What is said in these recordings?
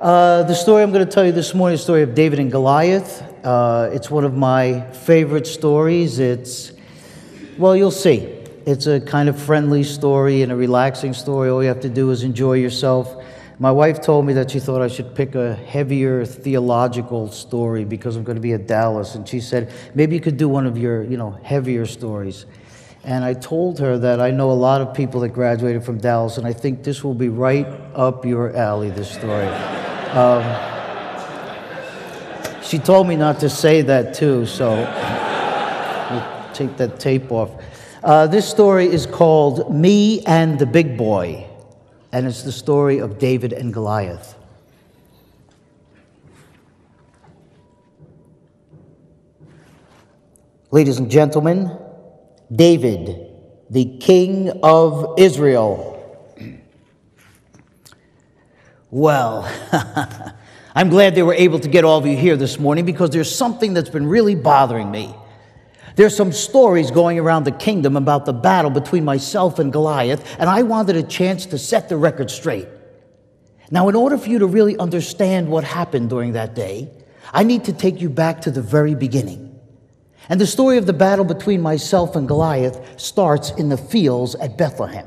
The story I'm going to tell you this morning is the story of David and Goliath. It's one of my favorite stories. Well, you'll see. It's a kind of friendly story and a relaxing story. All you have to do is enjoy yourself. My wife told me that she thought I should pick a heavier theological story because I'm going to be at Dallas. And she said, maybe you could do one of your, heavier stories. And I told her that I know a lot of people that graduated from Dallas, and I think this will be right up your alley, this story. She told me not to say that too, so we'll take that tape off. This story is called Me and the Big Boy, and it's the story of David and Goliath. Ladies and gentlemen, David, the king of Israel. Well, I'm glad they were able to get all of you here this morning because there's something that's been really bothering me. There's some stories going around the kingdom about the battle between myself and Goliath, and I wanted a chance to set the record straight. Now, in order for you to really understand what happened during that day, I need to take you back to the very beginning. And the story of the battle between myself and Goliath starts in the fields at Bethlehem.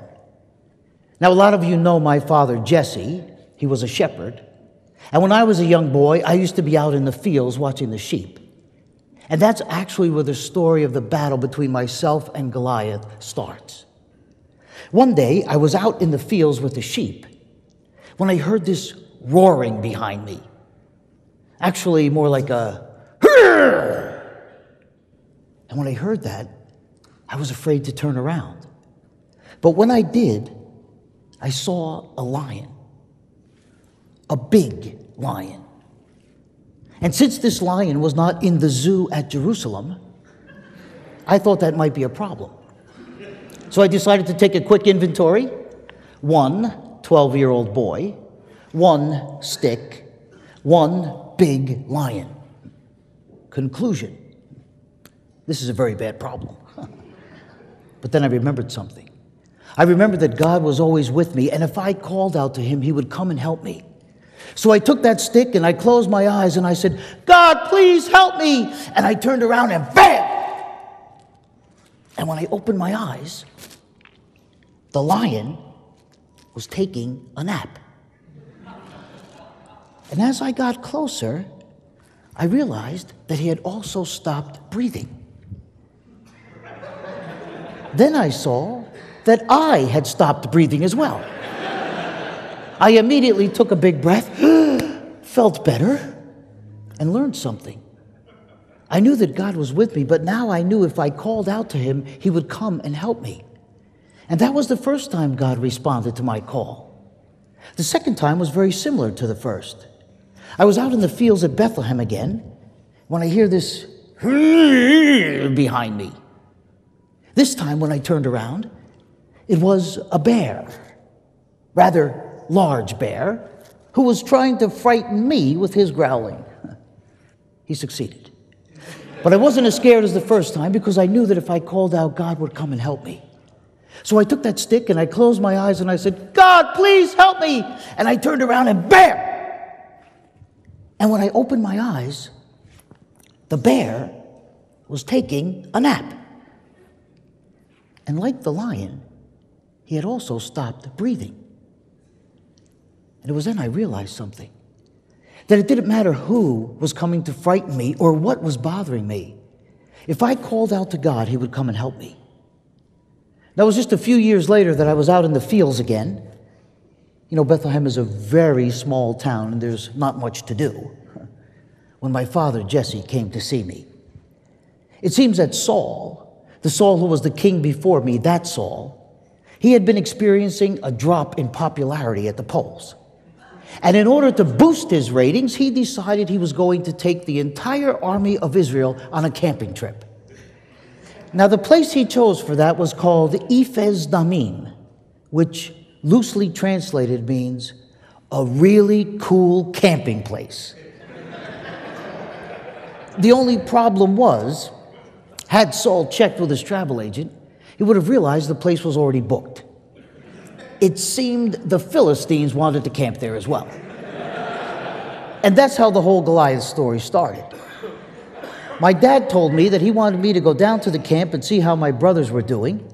Now, a lot of you know my father, Jesse. He was a shepherd. And when I was a young boy, I used to be out in the fields watching the sheep. And that's actually where the story of the battle between myself and Goliath starts. One day, I was out in the fields with the sheep when I heard this roaring behind me. Actually, more like a "Hurr!" And when I heard that, I was afraid to turn around. But when I did, I saw a lion, a big lion. And since this lion was not in the zoo at Jerusalem, I thought that might be a problem. So I decided to take a quick inventory. 1 12-year-old boy, 1 stick, 1 big lion. Conclusion: this is a very bad problem. But then I remembered something. I remembered that God was always with me, and if I called out to him, he would come and help me. So I took that stick and I closed my eyes and I said, God, please help me. And I turned around and bam! And when I opened my eyes, the lion was taking a nap. And as I got closer, I realized that he had also stopped breathing. Then I saw that I had stopped breathing as well. I immediately took a big breath, felt better, and learned something. I knew that God was with me, but now I knew if I called out to him, he would come and help me. And that was the first time God responded to my call. The second time was very similar to the first. I was out in the fields at Bethlehem again when I hear this behind me. This time when I turned around, it was a bear, rather large bear, who was trying to frighten me with his growling. He succeeded. But I wasn't as scared as the first time because I knew that if I called out, God would come and help me. So I took that stick and I closed my eyes and I said, God, please help me. And I turned around and bam! And when I opened my eyes, the bear was taking a nap. And like the lion, he had also stopped breathing. And it was then I realized something, that it didn't matter who was coming to frighten me or what was bothering me. If I called out to God, he would come and help me. That was just a few years later that I was out in the fields again. You know, Bethlehem is a very small town and there's not much to do. When my father, Jesse, came to see me. It seems that Saul, the Saul who was the king before me, that Saul, he had been experiencing a drop in popularity at the polls. And in order to boost his ratings, he decided he was going to take the entire army of Israel on a camping trip. Now, the place he chose for that was called Ephes Damim, which loosely translated means a really cool camping place. The only problem was, had Saul checked with his travel agent, he would have realized the place was already booked. It seemed the Philistines wanted to camp there as well. And that's how the whole Goliath story started. My dad told me that he wanted me to go down to the camp and see how my brothers were doing.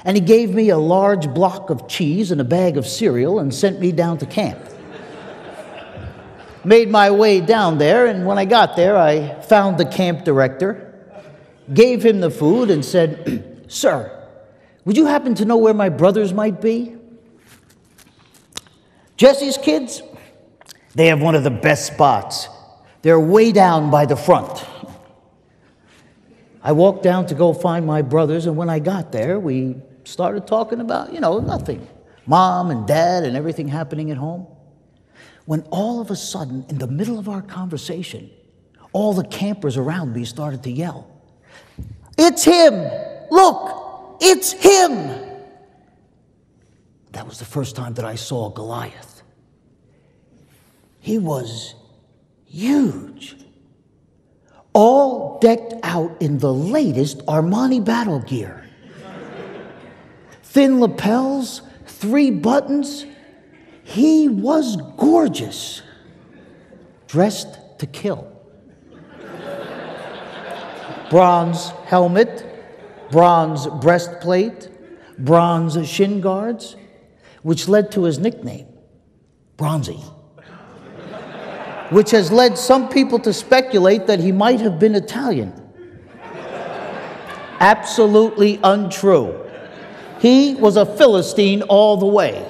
And he gave me a large block of cheese and a bag of cereal and sent me down to camp. Made my way down there, and when I got there, I found the camp director, gave him the food, and said, "Sir, would you happen to know where my brothers might be?" "Jesse's kids? They have one of the best spots. They're way down by the front." I walked down to go find my brothers, and when I got there, we started talking about, nothing. Mom and Dad and everything happening at home. When all of a sudden, in the middle of our conversation, all the campers around me started to yell, "It's him! Look, it's him!" That was the first time that I saw Goliath. He was huge, all decked out in the latest Armani battle gear. Thin lapels, 3 buttons. He was gorgeous, dressed to kill. Bronze helmet, bronze breastplate, bronze shin guards, which led to his nickname, Bronzy, which has led some people to speculate that he might have been Italian. Absolutely untrue. He was a Philistine all the way.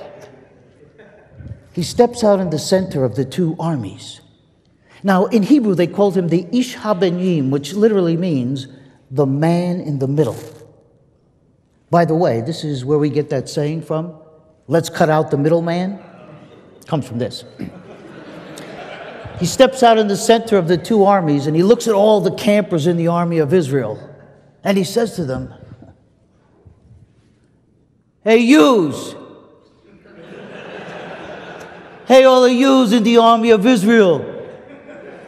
He steps out in the center of the 2 armies. Now, in Hebrew, they called him the Ish HaBenyim, which literally means the man in the middle. By the way, this is where we get that saying from. Let's cut out the middleman. Comes from this. He steps out in the center of the 2 armies, and he looks at all the campers in the army of Israel, and he says to them, "Hey, yous. Hey, all of yous in the army of Israel.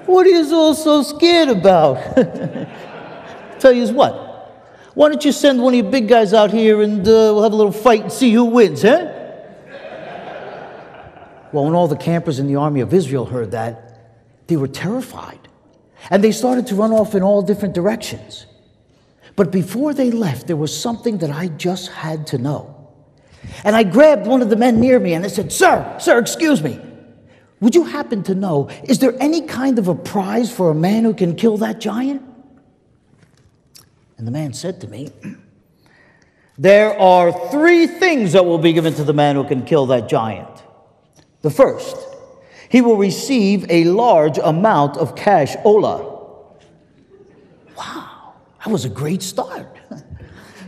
What are you all so scared about?" Tell you what. Why don't you send one of your big guys out here and we'll have a little fight and see who wins, huh? Well, when all the campers in the army of Israel heard that, they were terrified. And they started to run off in all different directions. But before they left, there was something that I just had to know. And I grabbed one of the men near me and I said, Sir, excuse me. Would you happen to know, is there any kind of a prize for a man who can kill that giant?" And the man said to me, "There are 3 things that will be given to the man who can kill that giant. The first, he will receive a large amount of cash ola." Wow, that was a great start.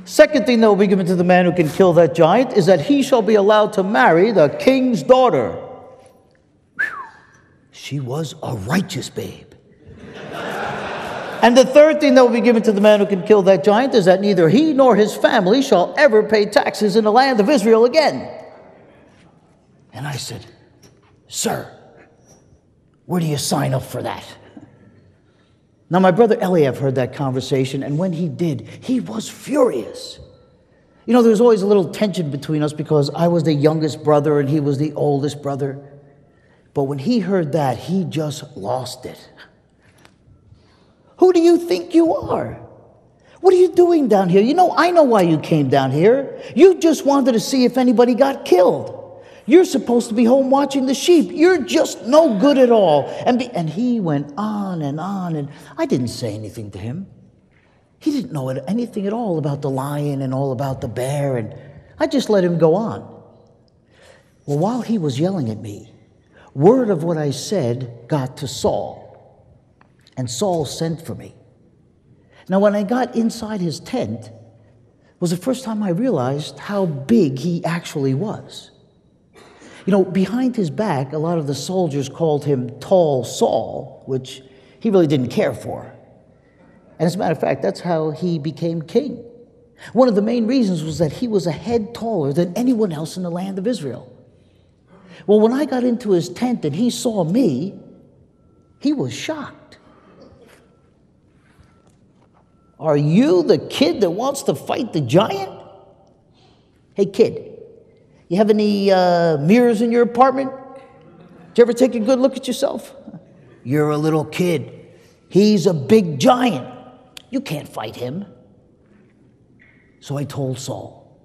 Second thing that will be given to the man who can kill that giant is that he shall be allowed to marry the king's daughter. Whew. She was a righteous babe. And the third thing that will be given to the man who can kill that giant is that neither he nor his family shall ever pay taxes in the land of Israel again. And I said, "Sir, where do you sign up for that?" Now, my brother Eliab heard that conversation, and when he did, he was furious. There was always a little tension between us because I was the youngest brother and he was the oldest brother. But when he heard that, he just lost it. "Who do you think you are? What are you doing down here? I know why you came down here. You just wanted to see if anybody got killed. You're supposed to be home watching the sheep. You're just no good at all." And he went on, and I didn't say anything to him. He didn't know anything at all about the lion and all about the bear, and I just let him go on. Well, while he was yelling at me, word of what I said got to Saul, and Saul sent for me. Now, when I got inside his tent, was the first time I realized how big he actually was. Behind his back, a lot of the soldiers called him Tall Saul, which he really didn't care for. And as a matter of fact, that's how he became king. One of the main reasons was that he was a head taller than anyone else in the land of Israel. Well, when I got into his tent and he saw me, he was shocked. "Are you the kid that wants to fight the giant? Hey, kid. You have any mirrors in your apartment? Did you ever take a good look at yourself?" You're a little kid. He's a big giant. You can't fight him. So I told Saul.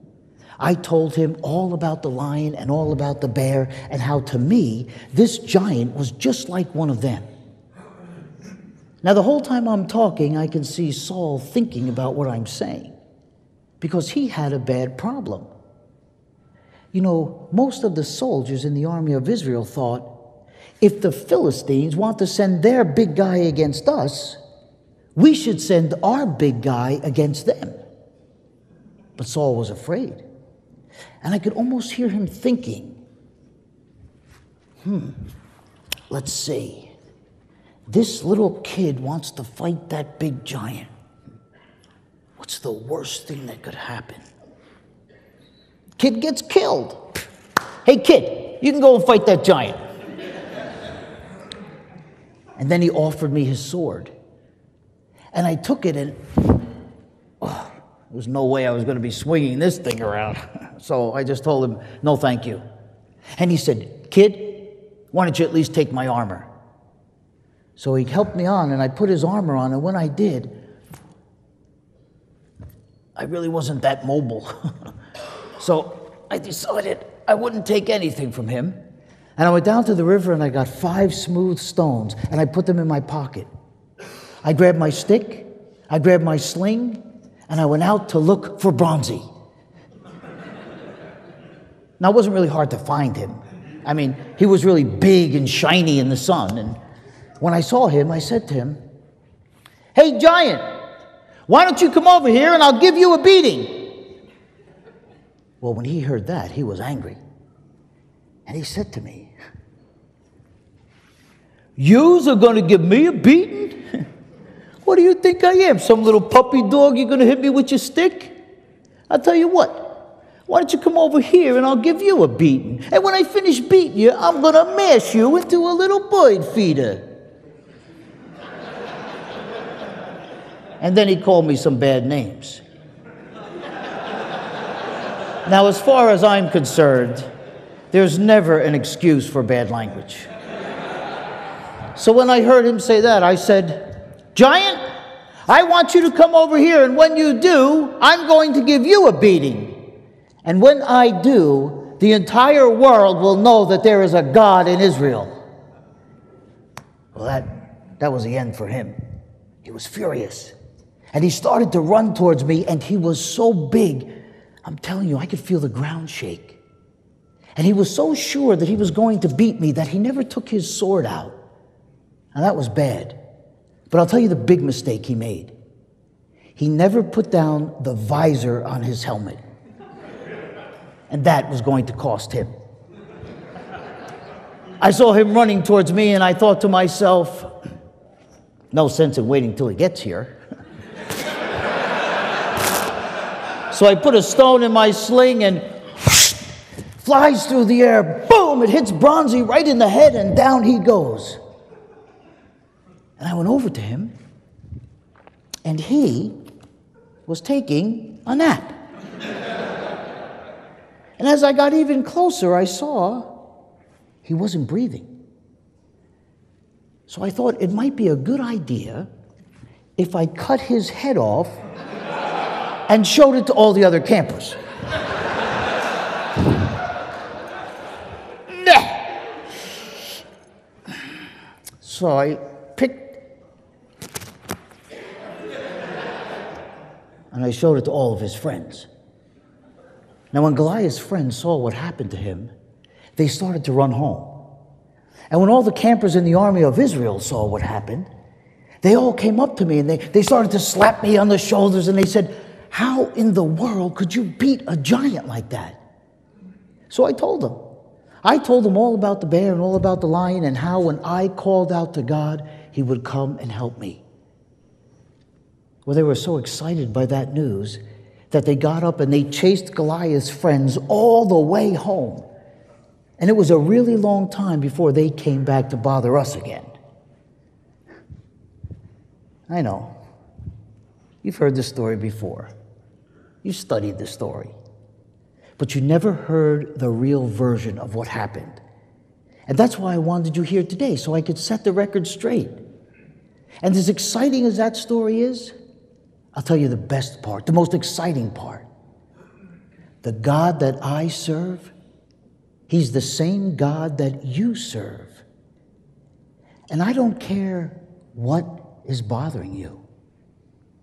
I told him all about the lion and all about the bear and how, to me, this giant was just like one of them. Now, the whole time I'm talking, I can see Saul thinking about what I'm saying, because he had a bad problem. You know, most of the soldiers in the army of Israel thought, if the Philistines want to send their big guy against us, we should send our big guy against them. But Saul was afraid. And I could almost hear him thinking, let's see. This little kid wants to fight that big giant. What's the worst thing that could happen? Kid gets killed. Hey, kid, you can go and fight that giant. And then he offered me his sword. And I took it, and there was no way I was going to be swinging this thing around. So I just told him, no, thank you. And he said, kid, why don't you at least take my armor? So he helped me on, and I put his armor on, and when I did, I really wasn't that mobile. So I decided I wouldn't take anything from him. And I went down to the river, and I got 5 smooth stones, and I put them in my pocket. I grabbed my stick, I grabbed my sling, and I went out to look for Bronzy. Now, it wasn't really hard to find him. I mean, he was really big and shiny in the sun. And when I saw him, I said to him, hey, giant, why don't you come over here and I'll give you a beating? Well, when he heard that, he was angry. And he said to me, yous are going to give me a beating? What do you think I am, some little puppy dog you're going to hit me with your stick? I'll tell you what. Why don't you come over here and I'll give you a beating? And when I finish beating you, I'm going to mash you into a little bird feeder. And then he called me some bad names. Now, as far as I'm concerned, there's never an excuse for bad language. So when I heard him say that, I said, giant, I want you to come over here, and when you do, I'm going to give you a beating. And when I do, the entire world will know that there is a God in Israel. Well, that was the end for him. He was furious. And he started to run towards me, and he was so big, I'm telling you, I could feel the ground shake. And he was so sure that he was going to beat me that he never took his sword out. Now, that was bad. But I'll tell you the big mistake he made. He never put down the visor on his helmet. And that was going to cost him. I saw him running towards me, and I thought to myself, no sense in waiting till he gets here. So I put a stone in my sling and flies through the air. Boom! It hits Bronzy right in the head, and down he goes. And I went over to him, and he was taking a nap. And as I got even closer, I saw he wasn't breathing. So I thought it might be a good idea if I cut his head off and showed it to all the other campers. So I picked, and I showed it to all of his friends. Now, when Goliath's friends saw what happened to him, they started to run home. And when all the campers in the army of Israel saw what happened, they all came up to me, and they started to slap me on the shoulders, and they said, how in the world could you beat a giant like that? So I told them. I told them all about the bear and all about the lion, and how when I called out to God, he would come and help me. Well, they were so excited by that news that they got up and they chased Goliath's friends all the way home. And it was a really long time before they came back to bother us again. I know. You've heard this story before. You studied the story. But you never heard the real version of what happened. And that's why I wanted you here today, so I could set the record straight. And as exciting as that story is, I'll tell you the best part, the most exciting part. The God that I serve, He's the same God that you serve. And I don't care what is bothering you.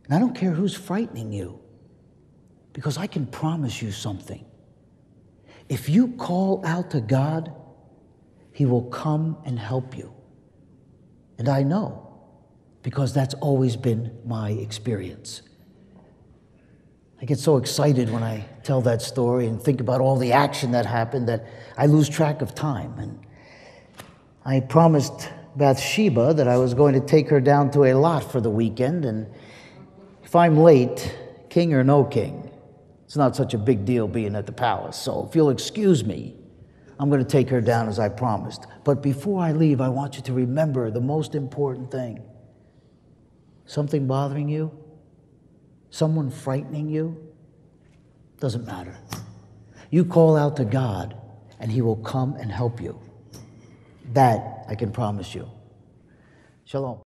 And I don't care who's frightening you. Because I can promise you something. If you call out to God, He will come and help you. And I know, because that's always been my experience. I get so excited when I tell that story and think about all the action that happened that I lose track of time. And I promised Bathsheba that I was going to take her down to a lot for the weekend, and if I'm late, king or no king, it's not such a big deal being at the palace. So if you'll excuse me, I'm going to take her down as I promised. But before I leave, I want you to remember the most important thing. Something bothering you? Someone frightening you? Doesn't matter. You call out to God, and He will come and help you. That I can promise you. Shalom.